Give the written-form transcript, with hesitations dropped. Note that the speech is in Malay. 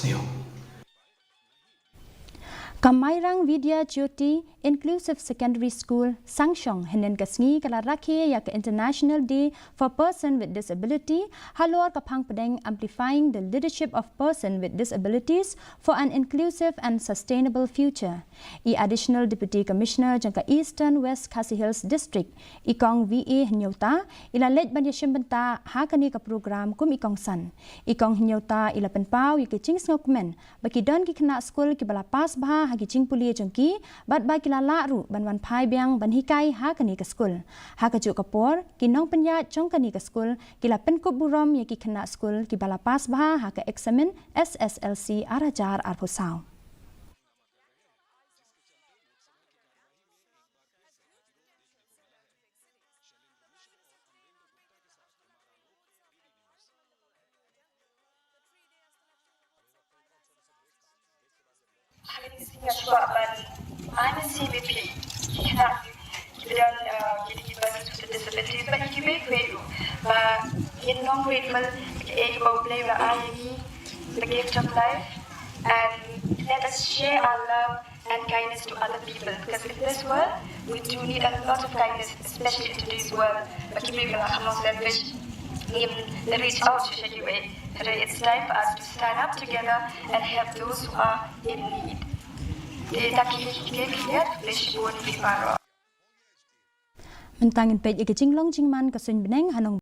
Sngi. Mairang Vidyajyoti Inclusive Secondary School Sangshong henen Sngi kala Rakhe yak International Day for Person with Disability halor kapang pedeng amplifying the leadership of person with disabilities for an inclusive and sustainable future. Additional Deputy Commissioner jangka Eastern West KHASI Hills District ikong VA Hinyota ila lej banyasyem benta hakani ka program kum ikong san. Ikong Hinyota ila penpau yak ching snokmen baki don ki kena school ki bala pas bah hagi ching puli jengki bat ba kila laru banwan phai biang ban hikai ha kani ka school ha ka juk kapor kinong penya chong kani ka school kila penkup burom yaki kena school ki bala pas bah ha ka examen SSLC arajar arpusau. I'm a CVP. He cannot give us with disabilities, but he can make great. But in non grateful, able play with IME, the gift of life, and let us share our love and kindness to other people. Because in this world, we do need a lot of kindness, especially in today's world. But keep it selfish. They reach out to share away. Today it's time for us to stand up together and help those who are in need. Mentangin pej ikicing long jingman kasun beneng hanong